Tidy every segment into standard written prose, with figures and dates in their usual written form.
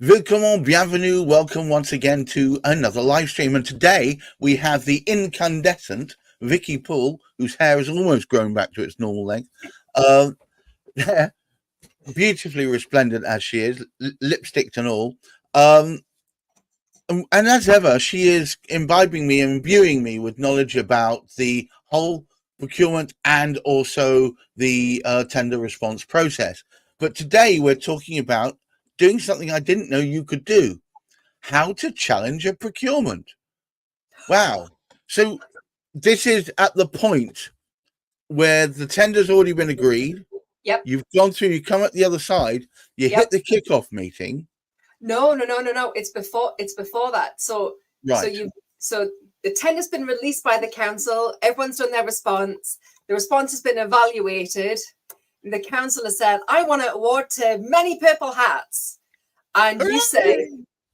Willkommen, bienvenue, welcome once again to another live stream. And today we have the incandescent Vicky Poole, whose hair has almost grown back to its normal length. Beautifully resplendent as she is, lipstick and all. And as ever, she is imbibing me and imbuing me with knowledge about the whole procurement and also the tender response process. But today we're talking about doing something I didn't know you could do. How to challenge a procurement. Wow. So this is at the point where the tender's already been agreed. Yep. You've gone through, you come at the other side, you hit the kickoff meeting. No. It's before that. So right. So the tender's been released by the council, everyone's done their response, the response has been evaluated. The council has said, I want to award to many purple hats. And you say,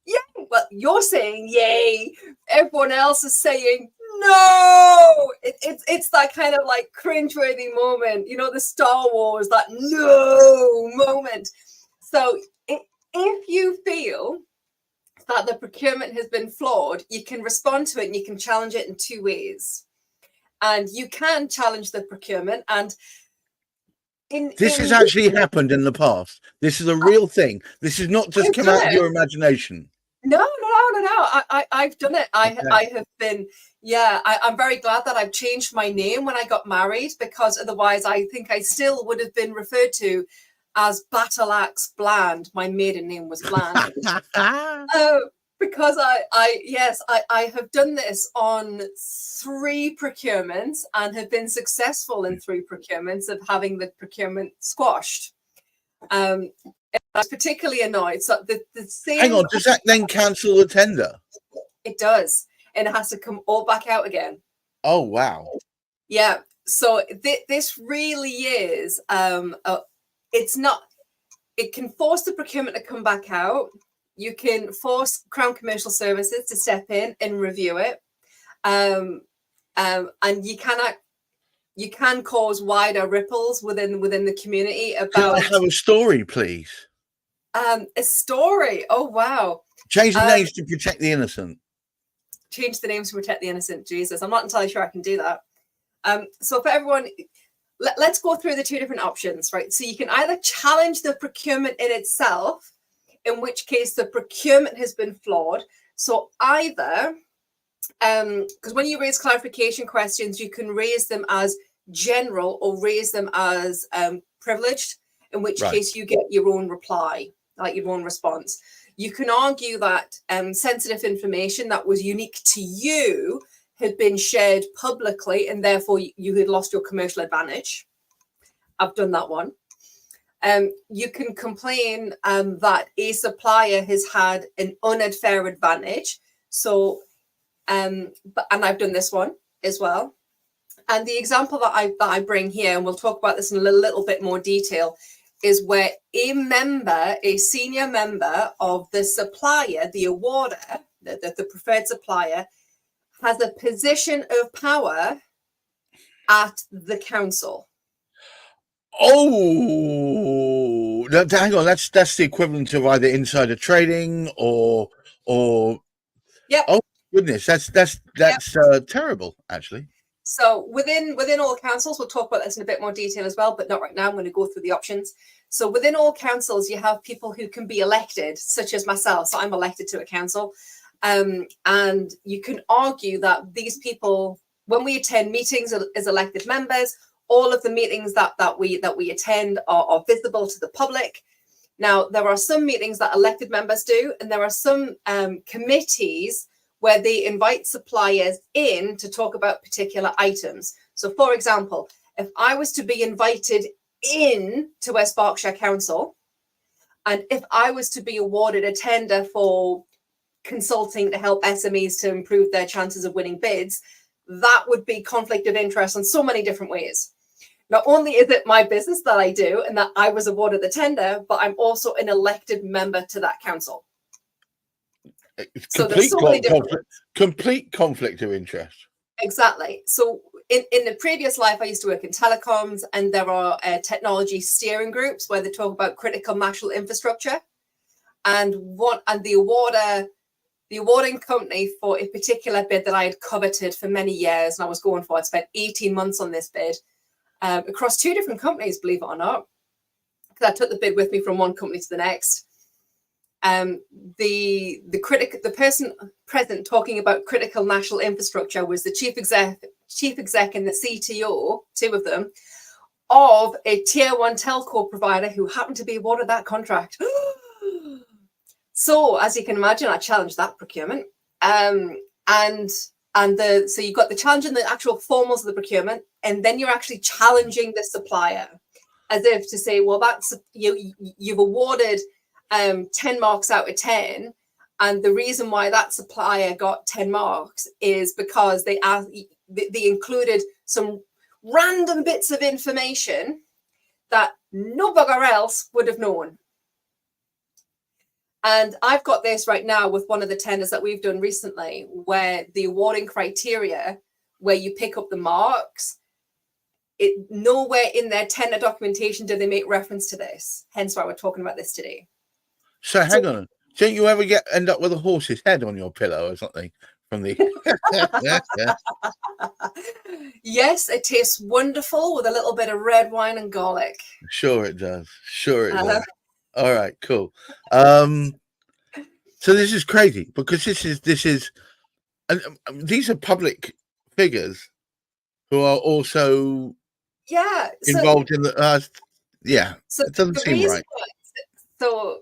yeah, well, you're saying yay. Everyone else is saying no. It's that kind of like cringeworthy moment, you know, the Star Wars, that no moment. So if you feel that the procurement has been flawed, you can respond to it and you can challenge it in two ways. And you can challenge the procurement, and this has actually happened in the past. This is a real thing. This is not just come out of your imagination. No. I've done it. I have been, I'm very glad that I've changed my name when I got married, because otherwise I think I still would have been referred to as Battle Axe Bland. My maiden name was Bland. Because I have done this on 3 procurements and have been successful in 3 procurements of having the procurement squashed. I was particularly annoyed. So the same. Hang on, does that then cancel the tender? It does, and it has to come all back out again. Oh wow! Yeah. So this really is. It's not. It can force the procurement to come back out. You can force Crown Commercial Services to step in and review it, and you can cause wider ripples within the community about. Can I have a story, please? A story. Oh wow! Change the names to protect the innocent. Change the names to protect the innocent. Jesus, I'm not entirely sure I can do that. So for everyone, let's go through the 2 different options, right? So you can either challenge the procurement in itself, in which case the procurement has been flawed. So either, because when you raise clarification questions, you can raise them as general or raise them as privileged, in which case you get your own reply, like your own response. You can argue that sensitive information that was unique to you had been shared publicly and therefore you had lost your commercial advantage. I've done that one. You can complain that a supplier has had an unfair advantage. So, and I've done this one as well. And the example that I bring here, and we'll talk about this in a little bit more detail, is where a senior member of the supplier, the awarder, the preferred supplier, has a position of power at the council. Oh, hang on. That's the equivalent of either insider trading or. Yep. Oh goodness, that's terrible, actually. So within all councils, we'll talk about this in a bit more detail as well, but not right now. I'm going to go through the options. So within all councils, you have people who can be elected, such as myself. So I'm elected to a council, and you can argue that these people, when we attend meetings as elected members, all of the meetings that we attend are visible to the public. Now, there are some meetings that elected members do, and there are some committees where they invite suppliers in to talk about particular items. So, for example, if I was to be invited in to West Berkshire Council, and if I was to be awarded a tender for consulting to help SMEs to improve their chances of winning bids, that would be conflict of interest in so many different ways. Not only is it my business that I do and that I was awarded the tender, but I'm also an elected member to that council. Complete conflict of interest. Exactly. So in the previous life, I used to work in telecoms, and there are technology steering groups where they talk about critical national infrastructure. and the awarding company for a particular bid that I had coveted for many years and I was going for. I spent 18 months on this bid across 2 different companies, believe it or not, because I took the bid with me from one company to the next. The person present talking about critical national infrastructure was the chief exec and the CTO, 2 of them, of a tier 1 telco provider who happened to be awarded that contract. So, as you can imagine, I challenged that procurement. So you've got the challenge in the actual formals of the procurement, and then you're actually challenging the supplier, as if to say, well, that's you've awarded 10 marks out of 10, and the reason why that supplier got 10 marks is because they included some random bits of information that no bugger else would have known. And I've got this right now with one of the tenders that we've done recently, where the awarding criteria, where you pick up the marks, nowhere in their tender documentation do they make reference to this. Hence why we're talking about this today. So hang on, don't you ever end up with a horse's head on your pillow or something from the? Yes, it tastes wonderful with a little bit of red wine and garlic. Sure it does. Sure it does. All right, cool. So this is crazy because this is, and these are public figures who are also involved in the. So it doesn't seem right. So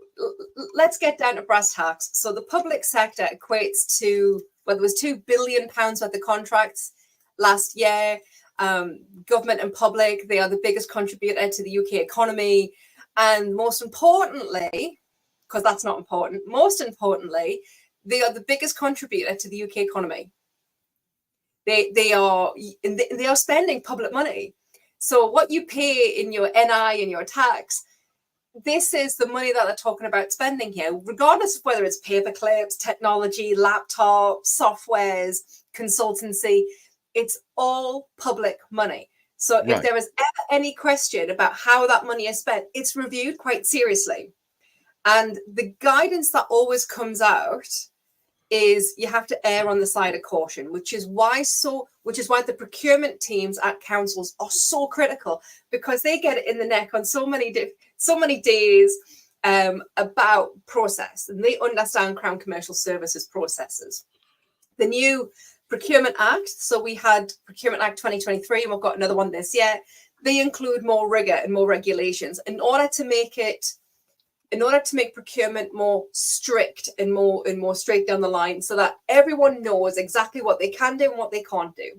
let's get down to brass tacks. So the public sector equates to, well, there was £2 billion worth of contracts last year. Government and public, they are the biggest contributor to the UK economy. And most importantly, because that's not important, most importantly, they are the biggest contributor to the UK economy. They are spending public money. So what you pay in your NI and your tax, this is the money that they're talking about spending here, regardless of whether it's paper clips, technology, laptops, softwares, consultancy. It's all public money. So if there is ever any question about how that money is spent, it's reviewed quite seriously. And the guidance that always comes out is you have to err on the side of caution, which is why the procurement teams at councils are so critical, because they get it in the neck on so many days about process, and they understand Crown Commercial Services processes. The new Procurement Act, so we had Procurement Act 2023 and we've got another one this year. They include more rigor and more regulations in order to make procurement more strict and more straight down the line, so that everyone knows exactly what they can do and what they can't do.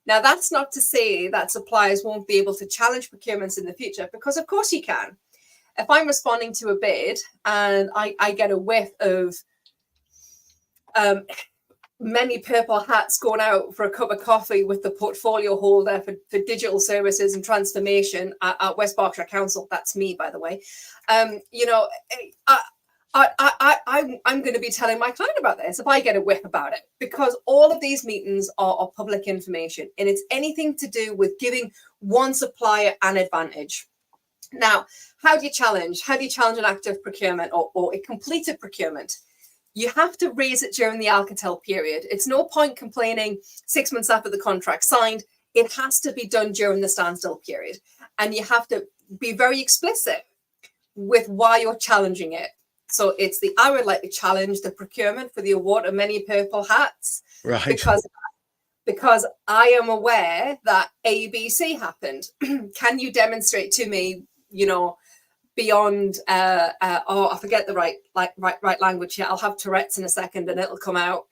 Now, that's not to say that suppliers won't be able to challenge procurements in the future, because of course you can. If I'm responding to a bid and I get a whiff of many purple hats going out for a cup of coffee with the portfolio holder for digital services and transformation at West Berkshire Council, that's me, by the way, I'm going to be telling my client about this if I get a whiff about it, because all of these meetings are public information, and it's anything to do with giving one supplier an advantage. Now, how do you challenge an active procurement or a completed procurement? You have to raise it during the Alcatel period. It's no point complaining 6 months after the contract signed. It has to be done during the standstill period. And you have to be very explicit with why you're challenging it. So I would like to challenge the procurement for the award of many purple hats. Right. Because I am aware that ABC happened. Can you demonstrate to me, beyond I forget the right language here. I'll have Tourette's in a second and it'll come out.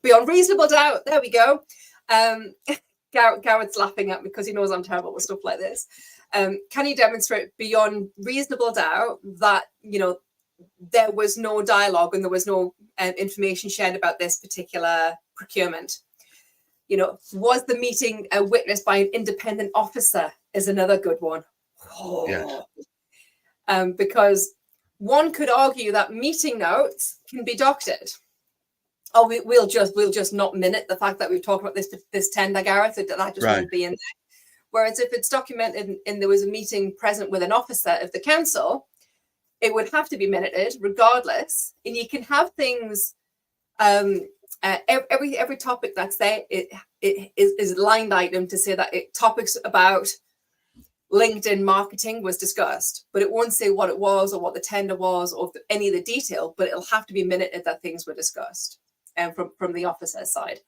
Beyond reasonable doubt. There we go. Gareth's laughing at me because he knows I'm terrible with stuff like this. Can you demonstrate beyond reasonable doubt that there was no dialogue and there was no information shared about this particular procurement? Was the meeting witnessed by an independent officer? Is another good one. Oh. Yes. Because one could argue that meeting notes can be doctored. Oh, we'll just not minute the fact that we've talked about this tender, Gareth. That just won't be in there. Whereas if it's documented and there was a meeting present with an officer of the council, it would have to be minuted regardless. And you can have things, every topic that's there, it is lined item to say that topics about LinkedIn marketing was discussed, but it won't say what it was or what the tender was or any of the detail, but it'll have to be minuted that things were discussed from the officer's side.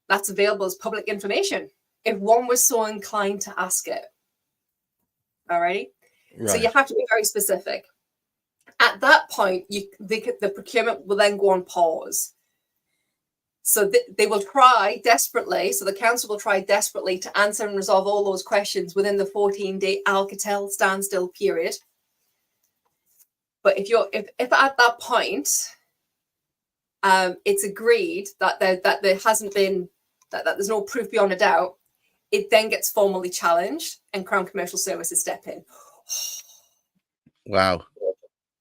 That's available as public information if one was so inclined to ask it. Alrighty. Right. So you have to be very specific. At that point, the procurement will then go on pause. So they will try desperately, so the council will try desperately to answer and resolve all those questions within the 14-day Alcatel standstill period. But if at that point, it's agreed that there hasn't been, that there's no proof beyond a doubt, it then gets formally challenged and Crown Commercial Services step in. Wow.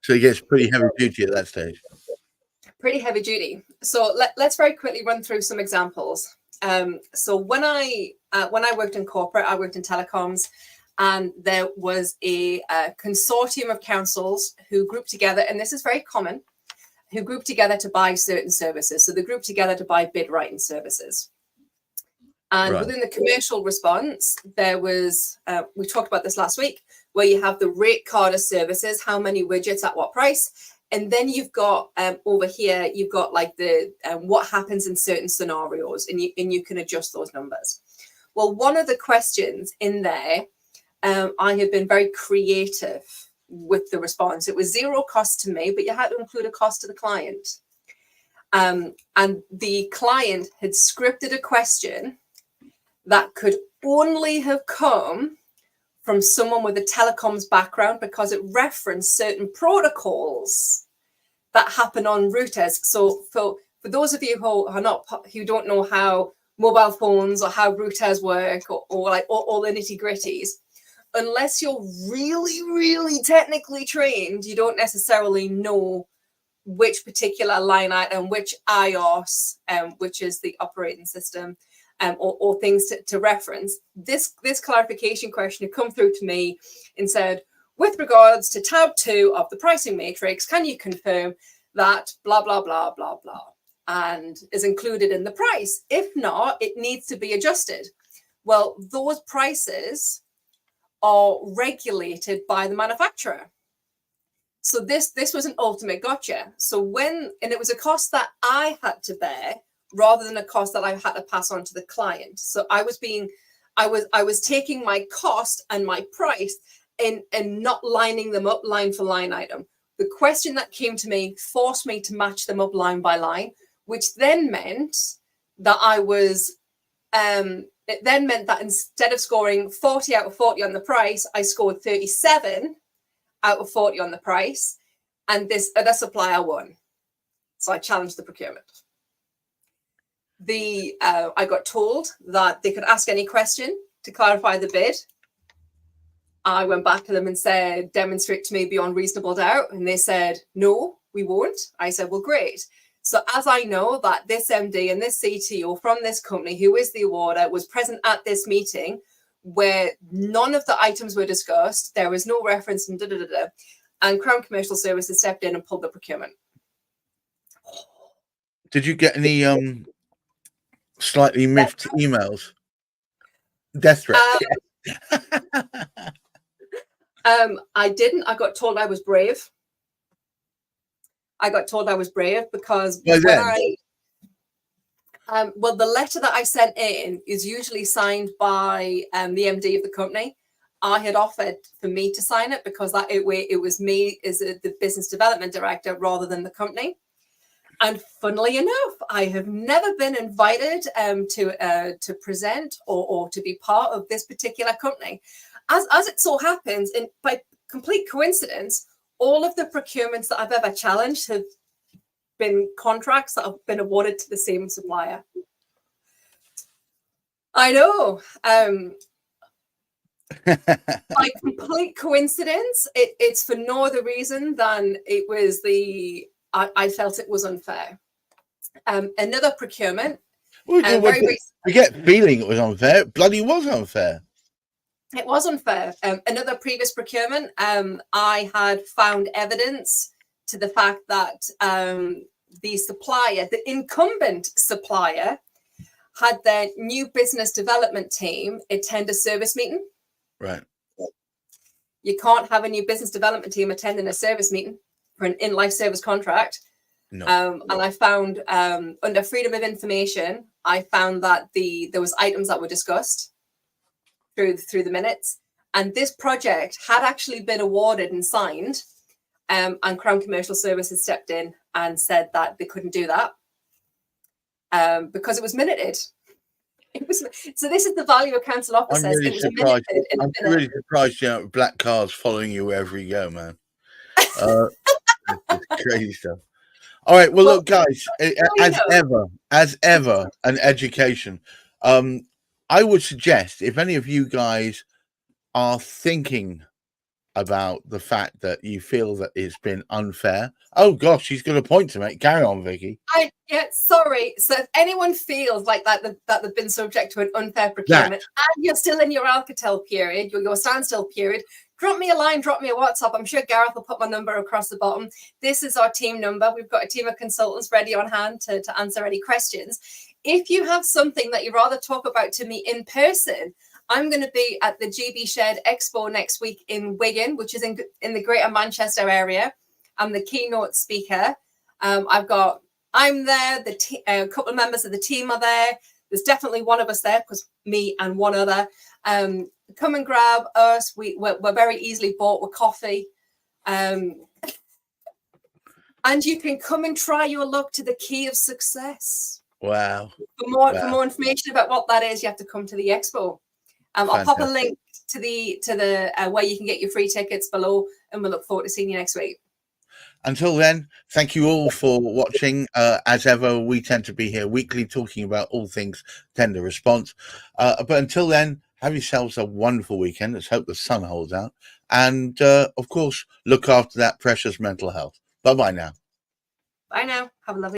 So it gets pretty heavy duty at that stage. Pretty heavy duty. So let's very quickly run through some examples. So when I worked in corporate, I worked in telecoms, and there was a consortium of councils who grouped together, and this is very common, who grouped together to buy certain services. So they grouped together to buy bid writing services. And right. Within the commercial response, there was, we talked about this last week, where you have the rate card of services, how many widgets at what price. And then you've got over here, you've got like the what happens in certain scenarios, and you can adjust those numbers. Well, one of the questions in there, I have been very creative with the response. It was zero cost to me, but you had to include a cost to the client. And the client had scripted a question that could only have come from someone with a telecoms background because it referenced certain protocols that happen on routers. So for those of you who don't know how mobile phones or how routers work or like all the nitty gritties, unless you're really, really technically trained, you don't necessarily know which particular line item, which iOS, which is the operating system, or things to reference. This clarification question had come through to me and said, with regards to tab 2 of the pricing matrix, can you confirm that blah, blah, blah, blah, blah, and is included in the price? If not, it needs to be adjusted. Well, those prices are regulated by the manufacturer. So this was an ultimate gotcha. So and it was a cost that I had to bear rather than a cost that I had to pass on to the client. So I was taking my cost and my price and not lining them up line for line item. The question that came to me forced me to match them up line by line, which then meant that it then meant that instead of scoring 40 out of 40 on the price, I scored 37 out of 40 on the price, and this other supplier won. So I challenged the procurement. I got told that they could ask any question to clarify the bid. I went back to them and said, demonstrate to me beyond reasonable doubt. And they said, no, we won't. I said, well, great. So as I know that this MD and this CTO from this company, who is the awarder, was present at this meeting where none of the items were discussed, there was no reference, and Crown Commercial Services stepped in and pulled the procurement. Did you get any slightly miffed emails? Death threats? I didn't. I got told I was brave. Because well, the letter that I sent in is usually signed by the MD of the company. I had offered for me to sign it because it was me as the business development director rather than the company. And funnily enough, I have never been invited to present or to be part of this particular company. As it so happens, and by complete coincidence, all of the procurements that I've ever challenged have been contracts that have been awarded to the same supplier. I know. By complete coincidence, it's for no other reason than it was I felt it was unfair. Another procurement. We get feeling it was unfair. It bloody was unfair. It was unfair. Another previous procurement, I had found evidence to the fact that the supplier, the incumbent supplier, had their new business development team attend a service meeting. Right. You can't have a new business development team attending a service meeting for an in-life service contract. No. And I found under freedom of information, I found that there was items that were discussed through the minutes, and this project had actually been awarded and signed, and Crown Commercial Services stepped in and said that they couldn't do that because it was minuted. So this is the value of council officers. I'm really surprised. I'm really surprised, you know, black cars following you wherever you go, man. It's crazy stuff. All right, well, look, guys, as ever, an education. I would suggest if any of you guys are thinking about the fact that you feel that it's been unfair. Oh gosh, she's got a point to make. Carry on, Vicky. Sorry. So if anyone feels like that they've been subject to an unfair procurement and you're still in your Alcatel period, your standstill period, drop me a line, drop me a WhatsApp. I'm sure Gareth will put my number across the bottom. This is our team number. We've got a team of consultants ready on hand to answer any questions. If you have something that you'd rather talk about to me in person, I'm going to be at the GB Shared Expo next week in Wigan, which is in the Greater Manchester area. I'm the keynote speaker. I'm there. A couple of members of the team are there. There's definitely one of us there, because me and one other. Come and grab us. We're very easily bought with coffee. And you can come and try your luck to the key of success. Wow. For more information about what that is, you have to come to the expo. I'll pop a link to the where you can get your free tickets below, and we'll look forward to seeing you next week. Until then, thank you all for watching. As ever, we tend to be here weekly talking about all things tender response. But until then, have yourselves a wonderful weekend. Let's hope the sun holds out. And, of course, look after that precious mental health. Bye-bye now. Bye now. Have a lovely